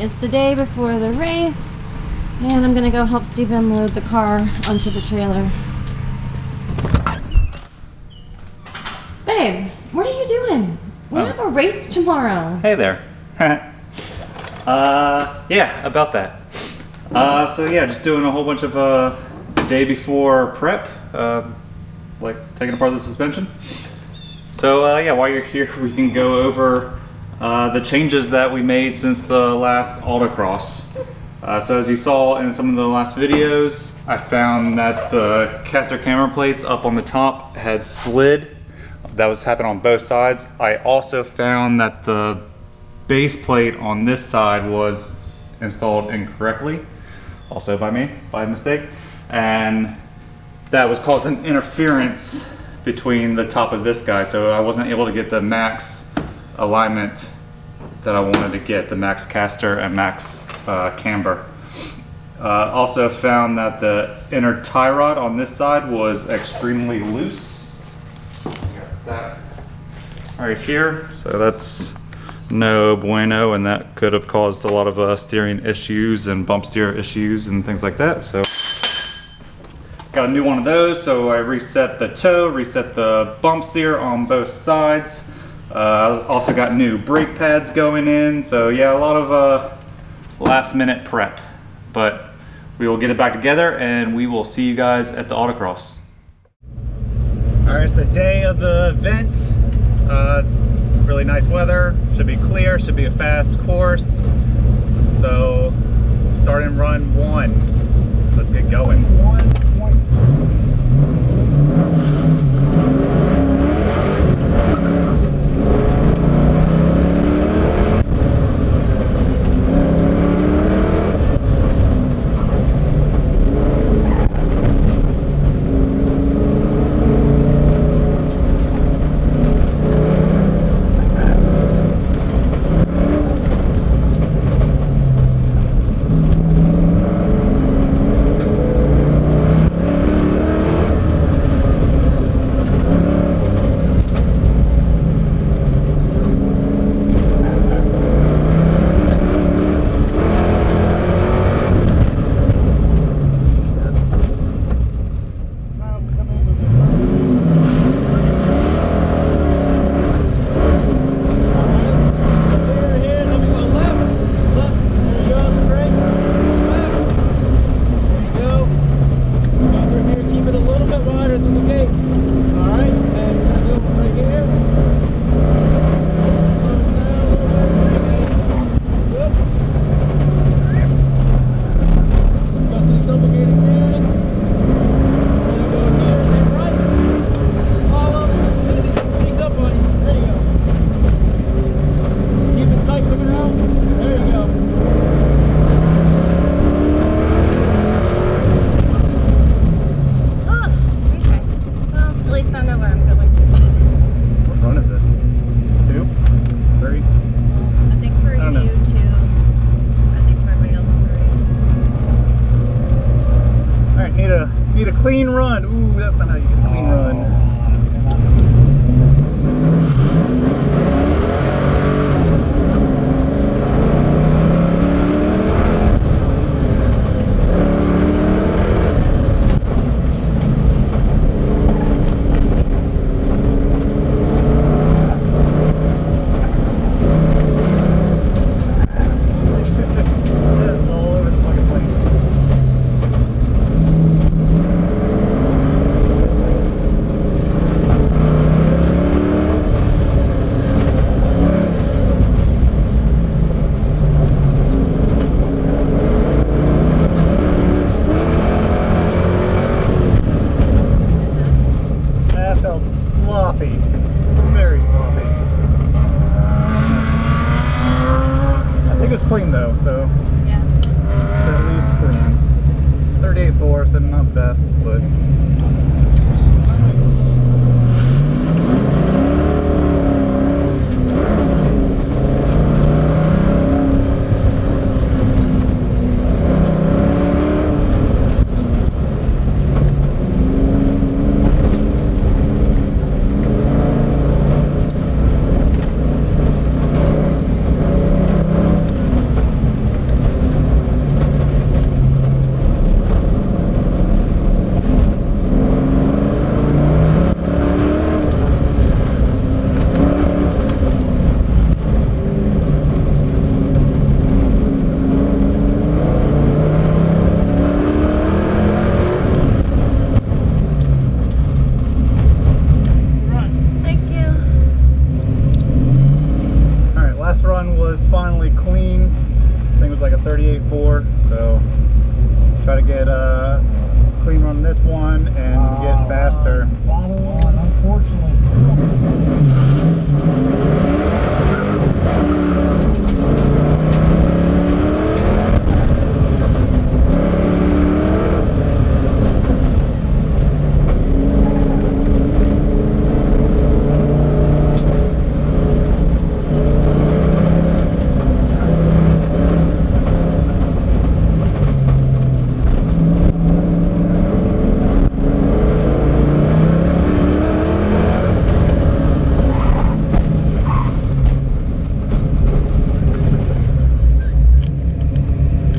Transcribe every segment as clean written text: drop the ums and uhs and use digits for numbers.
It's the day before the race, and I'm gonna go help Steven load the car onto the trailer. Babe, what are you doing? We have a race tomorrow. Hey there. Yeah, about that. So yeah, just doing a whole bunch of day before prep, like taking apart the suspension. So yeah, while you're here, we can go over the changes that we made since the last Autocross. So as you saw in some of the last videos, I found that the caster camera plates up on the top had slid. That was happening on both sides. I also found that the base plate on this side was installed incorrectly, also by me, by mistake, and that was causing interference between the top of this guy, so I wasn't able to get the max alignment that I wanted to get, the max caster and max camber. Also found that the inner tie rod on this side was extremely loose. Got that right here, so that's no bueno, and that could have caused a lot of steering issues and bump steer issues and things like that. So got a new one of those, so I reset the toe, reset the bump steer on both sides. Also got new brake pads going in, so yeah, a lot of last minute prep, but we will get it back together and we will see you guys at the Autocross. All right, it's the day of the event. Really nice weather, should be clear, should be a fast course. So starting run 1, let's get going. 1.2. Need a clean run. Ooh, that's not how you get a clean run. run was finally clean. I think it was like a 38.4. So try to get a clean run on this one and get faster. Battle on, unfortunately, still.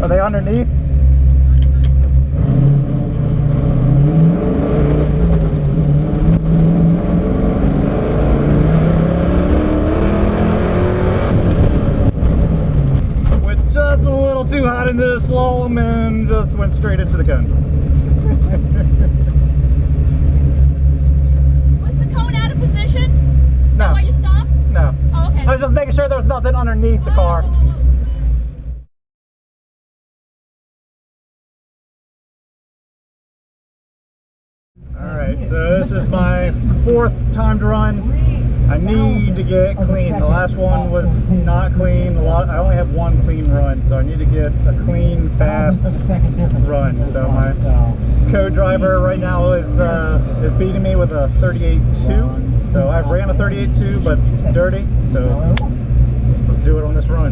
Are they underneath? Went just a little too hot into the slalom and just went straight into the cones. Was the cone out of position? Is No. that why you stopped? No. Oh, okay. I was just making sure there was nothing underneath the car. Alright, so this is my 4th timed run. I need to get clean. The last one was not clean. I only have 1 clean run, so I need to get a clean, fast run. So my co-driver right now is beating me with a 38.2. So I've ran a 38.2, but it's dirty. So let's do it on this run.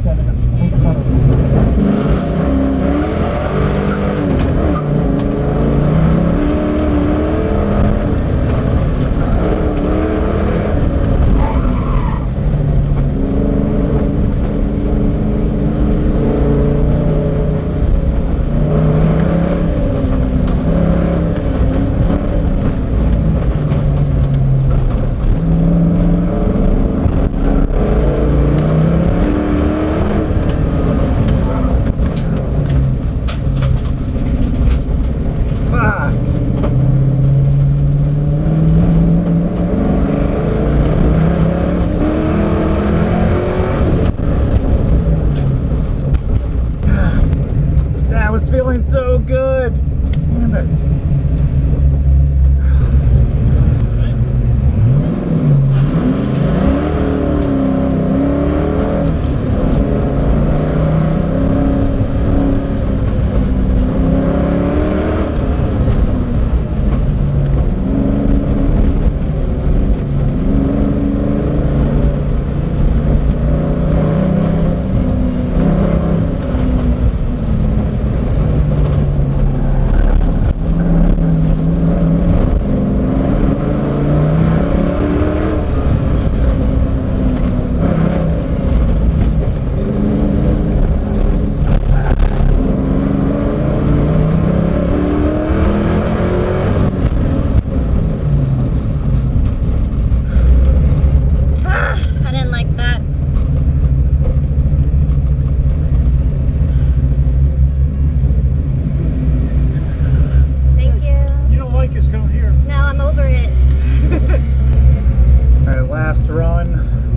That was feeling so good. Damn it.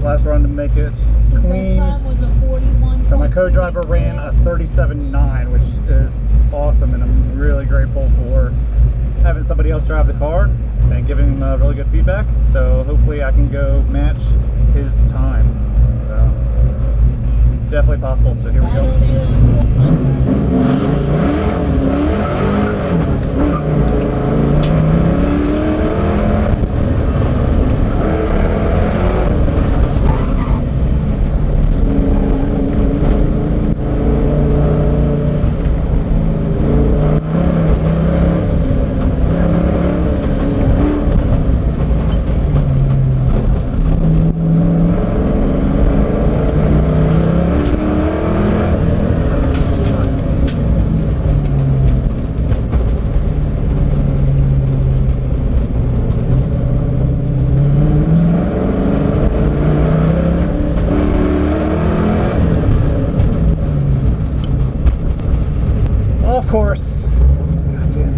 Last run to make it clean. So my co-driver ran a 37.9, which is awesome, and I'm really grateful for having somebody else drive the car and giving him really good feedback. So hopefully I can go match his time. So definitely possible. So here we go. Of course. God damn.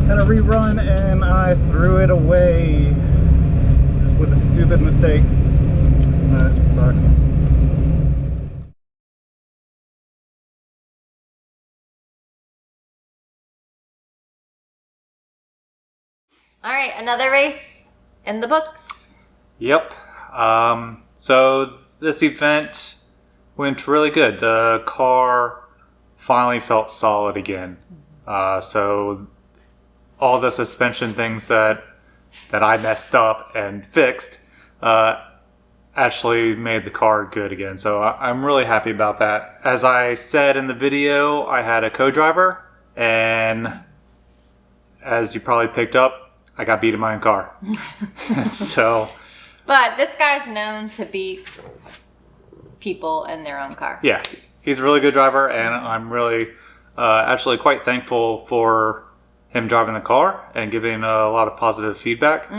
Had a rerun and I threw it away. with a stupid mistake. That sucks. All right, another race in the books. Yep. So this event went really good. The car finally felt solid again. So all the suspension things that I messed up and fixed actually made the car good again. So I'm really happy about that. As I said in the video, I had a co-driver, and as you probably picked up, I got beat in my own car. So, But this guy's known to beat people in their own car. yeah, he's a really good driver, and I'm really actually quite thankful for him driving the car and giving a lot of positive feedback.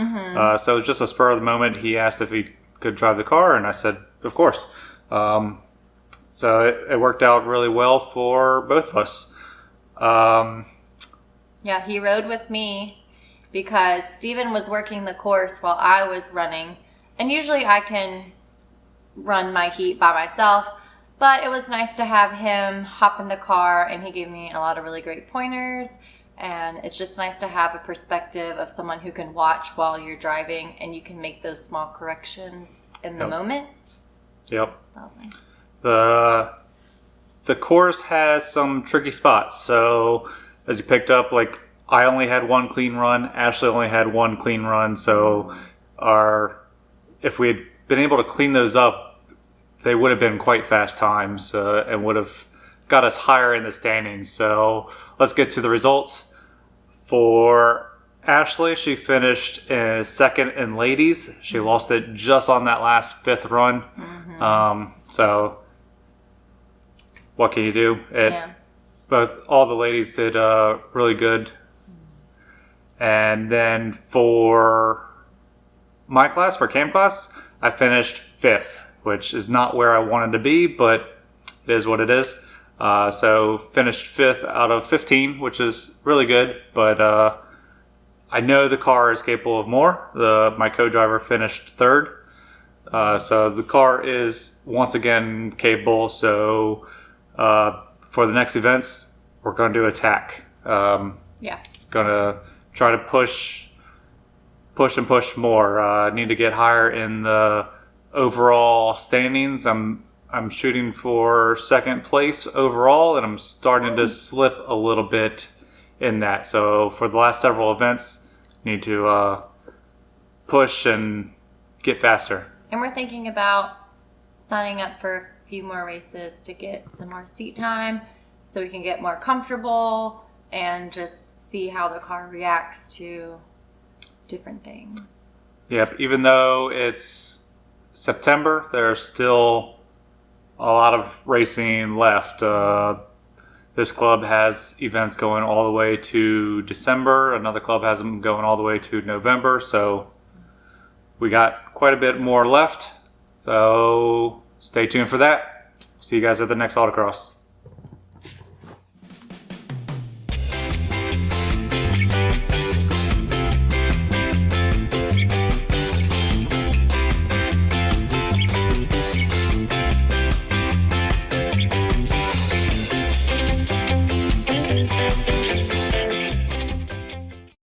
So it was just a spur of the moment. He asked if he could drive the car, and I said, of course. So it worked out really well for both of us. Yeah, he rode with me because Steven was working the course while I was running. And usually I can run my heat by myself, but it was nice to have him hop in the car, and he gave me a lot of really great pointers. And it's just nice to have a perspective of someone who can watch while you're driving, and you can make those small corrections in the moment. Yep. That was nice. The course has some tricky spots. So as you picked up, like, I only had one clean run. Ashley only had one clean run. So if we had been able to clean those up, they would have been quite fast times and would have got us higher in the standings. So let's get to the results. For Ashley, she finished second in ladies. She lost it just on that last fifth run. So what can you do? All the ladies did really good. And then for my class, for CAM class, I finished fifth, which is not where I wanted to be, but it is what it is. So finished fifth out of 15, which is really good, but I know the car is capable of more. My co-driver finished third. So the car is once again capable. So for the next events, we're going to do attack. Going to try to push and push more. Need to get higher in the overall standings. I'm shooting for second place overall, and I'm starting to slip a little bit in that. So for the last several events, need to push and get faster. And we're thinking about signing up for a few more races to get some more seat time so we can get more comfortable and just see how the car reacts to different things. Yep, even though it's September, there's still a lot of racing left. This club has events going all the way to December. Another club has them going all the way to November. So we got quite a bit more left. So stay tuned for that. See you guys at the next Autocross.